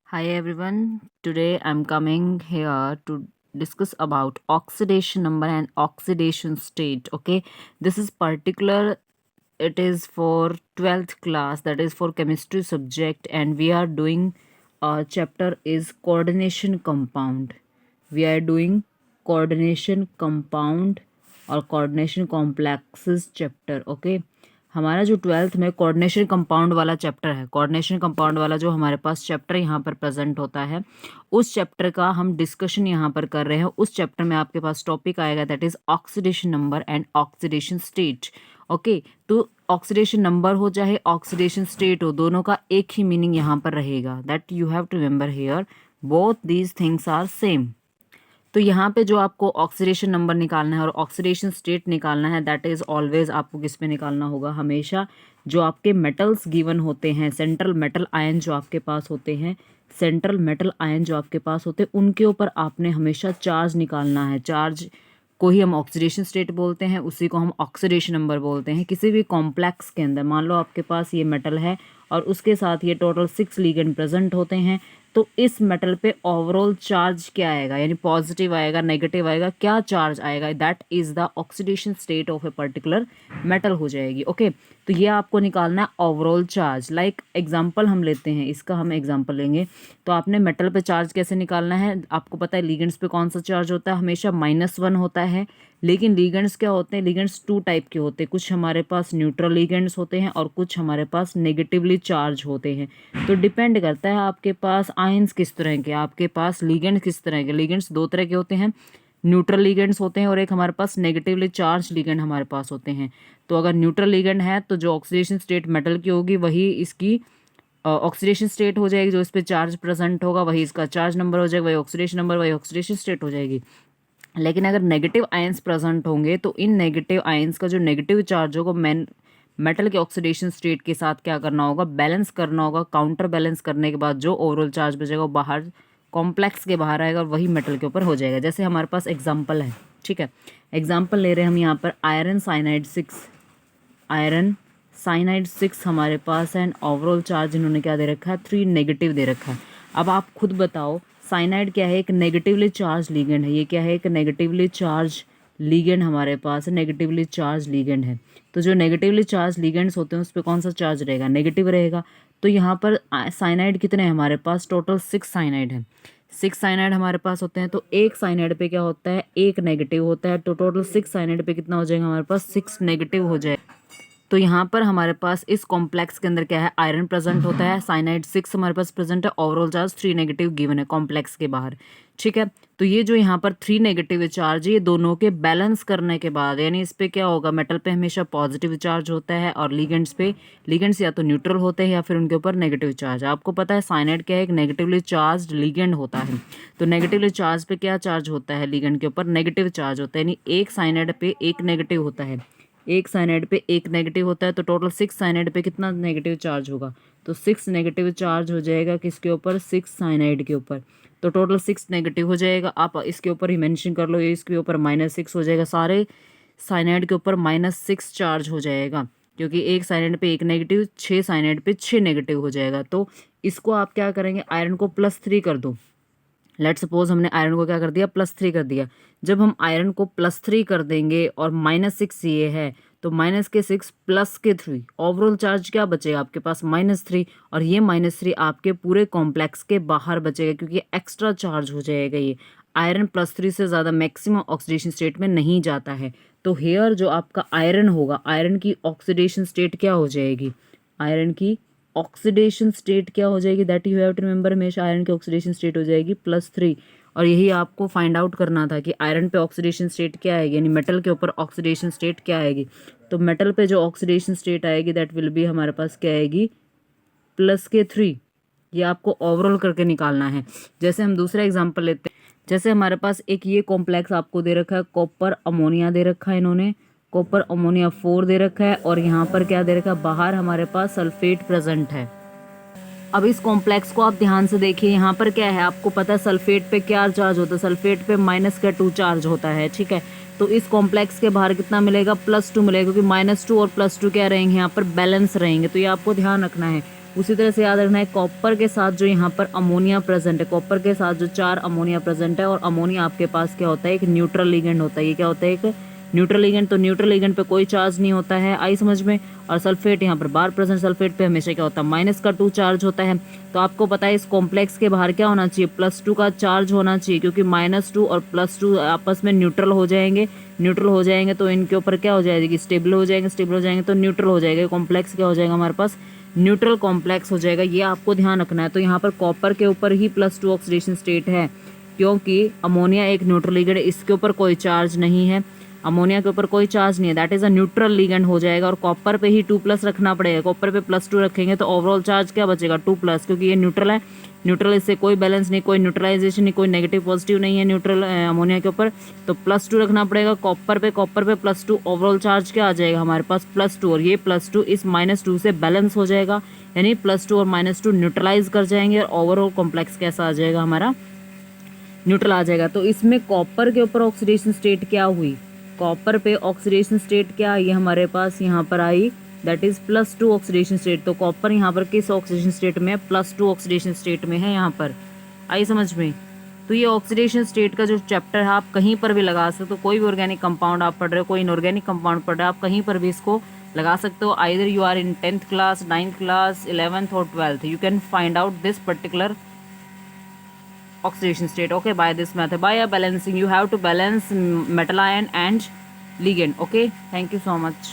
Hi everyone. Today I'm coming here to discuss about oxidation number and oxidation state. Okay, this is particular. It is for 12th class. That is for chemistry subject, and we are doing chapter is coordination compound. We are doing coordination compound और coordination complexes chapter. Okay, हमारा जो 12th में coordination compound वाला chapter है, coordination compound वाला जो हमारे पास chapter यहाँ पर प्रेजेंट होता है, उस चैप्टर का हम डिस्कशन यहाँ पर कर रहे हैं। उस चैप्टर में आपके पास टॉपिक आएगा that is oxidation number and oxidation state. Okay, तो ऑक्सीडेशन नंबर हो चाहे ऑक्सीडेशन स्टेट हो, दोनों का एक ही मीनिंग यहाँ पर रहेगा। That you have to remember here, both these things are same. तो यहाँ पे जो आपको ऑक्सीडेशन नंबर निकालना है और ऑक्सीडेशन स्टेट निकालना है, दैट इज़ ऑलवेज आपको किस पे निकालना होगा, हमेशा जो आपके मेटल्स गिवन होते हैं, सेंट्रल मेटल आयन जो आपके पास होते हैं, सेंट्रल मेटल आयन जो आपके पास होते हैं, उनके ऊपर आपने हमेशा चार्ज निकालना है। चार्ज को ही हम ऑक्सीडेशन स्टेट बोलते हैं, उसी को हम ऑक्सीडेशन नंबर बोलते हैं। किसी भी कॉम्प्लेक्स के अंदर मान लो आपके पास ये मेटल है और उसके साथ ये टोटल 6 लिगेंड प्रेजेंट होते हैं, तो इस मेटल पे ओवरऑल चार्ज क्या आएगा, यानी पॉजिटिव आएगा, नेगेटिव आएगा, क्या चार्ज आएगा, that is the oxidation state of a particular metal हो जाएगी। ओके, तो ये आपको निकालना है ओवरऑल चार्ज। लाइक एग्जांपल हम लेते हैं, इसका हम एग्जांपल लेंगे। तो आपने मेटल पे चार्ज कैसे निकालना है, आपको पता है लिगेंड्स पे कौन सा चार्ज होता है, हमेशा -1 होता है। लेकिन लिगेंड्स क्या होते हैं, लिगेंड्स 2 टाइप के होते हैं, कुछ हमारे पास न्यूट्रल लिगेंड्स होते हैं और कुछ हमारे पास नेगेटिवली चार्ज होते हैं। तो डिपेंड करता है आपके पास आयंस किस तरह के, आपके पास लिगेंड किस तरह के। लिगेंड्स 2 तरह के होते हैं, न्यूट्रल लिगेंड्स होते हैं और एक हमारे पास नेगेटिवली चार्ज लिगेंड हमारे पास होते हैं। तो अगर न्यूट्रल लिगेंड है तो जो ऑक्सीडेशन स्टेट मेटल की होगी वही इसकी ऑक्सीडेशन स्टेट हो जाएगी, जो इस पर चार्ज प्रेजेंट होगा वही इसका चार्ज नंबर हो जाएगा, वही ऑक्सीडेशन नंबर, वही ऑक्सीडेशन स्टेट हो जाएगी। लेकिन अगर नेगेटिव आयंस प्रेजेंट होंगे तो इन नेगेटिव आयंस का जो नेगेटिव चार्ज होगा मेटल के ऑक्सीडेशन स्टेट के साथ क्या करना होगा, बैलेंस करना होगा। काउंटर बैलेंस करने के बाद जो ओवरऑल चार्ज बचेगा वो बाहर कॉम्प्लेक्स के बाहर आएगा और वही मेटल के ऊपर हो जाएगा। जैसे हमारे पास एग्जांपल है, ठीक है, एग्जांपल ले रहे हैं हम यहाँ पर आयरन साइनाइड 6, आयरन साइनाइड 6 हमारे पास है एंड ओवरऑल चार्ज इन्होंने क्या दे रखा है, 3 नेगेटिव दे रखा है। अब आप खुद बताओ, साइनाइड क्या है, एक नेगेटिवली चार्ज लिगेंड है। ये क्या है, एक नेगेटिवली चार्ज लिगेंड हमारे पास है, नेगेटिवली चार्ज लिगेंड है। तो जो नेगेटिवली चार्ज लिगेंड्स होते हैं उस पर कौन सा चार्ज रहेगा, नेगेटिव रहेगा। तो यहाँ पर साइनाइड कितने हैं हमारे पास, टोटल 6 साइनाइड हैं। 6 साइनाइड हमारे पास होते हैं, तो एक साइनाइड पे क्या होता है, एक नेगेटिव होता है। तो टोटल 6 साइनाइड पे कितना हो जाएगा हमारे पास, 6 नेगेटिव हो जाएगा। तो यहाँ पर हमारे पास इस कॉम्प्लेक्स के अंदर क्या है, आयरन प्रेजेंट होता है, साइनाइड 6 हमारे पास प्रेजेंट है, ओवरऑल चार्ज 3 नेगेटिव गिवन है कॉम्प्लेक्स के बाहर, ठीक है। तो ये जो यहाँ पर 3 नेगेटिव चार्ज, ये दोनों के बैलेंस करने के बाद, यानी इस पे क्या होगा, मेटल पे हमेशा पॉजिटिव चार्ज होता है और लिगेंड्स पे, लिगेंड्स या तो न्यूट्रल होते हैं या फिर उनके ऊपर नेगेटिव चार्ज। आपको पता है साइनाइड क्या है, एक नेगेटिवली चार्ज लिगेंड होता है। तो नेगेटिवली चार्ज पे क्या चार्ज होता है, लिगेंड के ऊपर नेगेटिव चार्ज होता है, यानी एक साइनाइड पे एक नेगेटिव होता है, एक साइनाइड पे एक नेगेटिव होता है। तो टोटल 6 साइनाइड पे कितना नेगेटिव चार्ज होगा, तो 6 नेगेटिव चार्ज हो जाएगा किसके ऊपर, 6 साइनाइड के ऊपर। तो टोटल 6 नेगेटिव हो जाएगा। आप इसके ऊपर ही मेंशन कर लो, ये इसके ऊपर -6 हो जाएगा, सारे साइनाइड के ऊपर -6 चार्ज हो जाएगा, क्योंकि एक साइनाइड पे एक नेगेटिव, 6 साइनाइड पे 6 नेगेटिव हो जाएगा। तो इसको आप क्या करेंगे, आयरन को +3 कर दो। लेट सपोज हमने आयरन को क्या कर दिया, +3 कर दिया। जब हम आयरन को +3 कर देंगे और -6 ये है, तो -6 +3 ओवरऑल चार्ज क्या बचेगा आपके पास, -3। और ये -3 आपके पूरे कॉम्प्लेक्स के बाहर बचेगा, क्योंकि एक्स्ट्रा चार्ज हो जाएगा। ये आयरन +3 से ज़्यादा मैक्सिमम ऑक्सीडेशन स्टेट में नहीं जाता है। तो हेयर जो आपका आयरन होगा, आयरन की ऑक्सीडेशन स्टेट क्या हो जाएगी, आयरन की ऑक्सीडेशन स्टेट क्या हो जाएगी, that you have to remember, हमेशा आयरन की ऑक्सीडेशन स्टेट हो जाएगी +3। और यही आपको फाइंड आउट करना था कि आयरन पे ऑक्सीडेशन स्टेट क्या आएगी, यानी मेटल के ऊपर ऑक्सीडेशन स्टेट क्या आएगी। तो मेटल पे जो ऑक्सीडेशन स्टेट आएगी दैट विल बी हमारे पास क्या आएगी, +3। ये आपको ओवरऑल करके निकालना है। जैसे हम दूसरा एग्जाम्पल लेते हैं, जैसे हमारे पास एक ये कॉम्प्लेक्स आपको दे रखा है, कॉपर अमोनिया दे रखा है, इन्होंने कॉपर अमोनिया 4 दे रखा है, और यहाँ पर क्या दे रखा है, बाहर हमारे पास सल्फेट प्रेजेंट है। अब इस कॉम्प्लेक्स को आप ध्यान से देखिए, यहाँ पर क्या है, आपको पता है सल्फेट पे क्या चार्ज होता है, सल्फेट पे -2 चार्ज होता है, ठीक है। तो इस कॉम्प्लेक्स के बाहर कितना मिलेगा, +2 मिलेगा, क्योंकि -2 और +2 क्या रहेंगे, यहाँ पर बैलेंस रहेंगे। तो ये आपको ध्यान रखना है, उसी तरह से याद रखना है कॉपर के साथ जो यहाँ पर अमोनिया प्रेजेंट है, कॉपर के साथ जो 4 अमोनिया प्रेजेंट है, और अमोनिया आपके पास क्या होता है, एक न्यूट्रल लिगेंड होता है। ये क्या होता है, एक न्यूट्रल लिगेंड। तो न्यूट्रल लिगेंड पे कोई चार्ज नहीं होता है, आई समझ में। और सल्फेट यहाँ पर बार प्रेजेंट, सल्फेट पे हमेशा क्या होता है, -2 चार्ज होता है। तो आपको पता है इस कॉम्प्लेक्स के बाहर क्या होना चाहिए, +2 का चार्ज होना चाहिए, क्योंकि -2 और +2 आपस में न्यूट्रल हो जाएंगे। न्यूट्रल हो जाएंगे तो इनके ऊपर क्या हो जाएगी, स्टेबल हो जाएंगे, स्टेबल हो जाएंगे तो न्यूट्रल हो जाएगा। कॉम्प्लेक्स क्या हो जाएगा हमारे पास, न्यूट्रल कॉम्प्लेक्स हो जाएगा। ये आपको ध्यान रखना है। तो यहाँ पर कॉपर के ऊपर ही +2 ऑक्सीडेशन स्टेट है, क्योंकि अमोनिया एक न्यूट्रल लिगेंड है, इसके ऊपर कोई चार्ज नहीं है, अमोनिया के ऊपर कोई चार्ज नहीं है, that is a neutral ligand हो जाएगा। और कॉपर पे ही 2+ रखना पड़ेगा, कॉपर पे +2 रखेंगे तो ओवरऑल चार्ज क्या बचेगा, 2+, क्योंकि ये न्यूट्रल है। न्यूट्रल, इससे कोई बैलेंस नहीं, कोई न्यूट्रलाइजेशन नहीं, कोई नेगेटिव पॉजिटिव नहीं है न्यूट्रल अमोनिया के ऊपर। तो +2 रखना पड़ेगा कॉपर पे +2, ओवरऑल चार्ज क्या आ जाएगा हमारे पास, +2, और ये +2 इस -2 से बैलेंस हो जाएगा, यानी +2 और -2 न्यूट्रलाइज कर जाएंगे और ओवरऑल कॉम्प्लेक्स कैसा आ जाएगा हमारा, न्यूट्रल आ जाएगा। तो इसमें कॉपर के ऊपर ऑक्सीडेशन स्टेट क्या हुई, कॉपर पे ऑक्सीडेशन स्टेट क्या आई हमारे पास यहाँ पर आई, दैट इज +2 ऑक्सीडेशन स्टेट। तो कॉपर यहाँ पर किस ऑक्सीडेशन स्टेट में है, +2 ऑक्सीडेशन स्टेट में है यहाँ पर, आई समझ में। तो ये ऑक्सीडेशन स्टेट का जो चैप्टर है आप कहीं पर भी लगा सकते हो, कोई भी ऑर्गेनिक कंपाउंड आप पढ़ रहे हो, कोई इनऑर्गेनिक कंपाउंड पढ़ रहे हो, आप कहीं पर भी इसको लगा सकते हो। Either you are in 10th class, 9th class, 11th और 12th, you can find out this particular oxidation state, okay, by this method, by a balancing. You have to balance metal ion and ligand, okay. Thank you so much.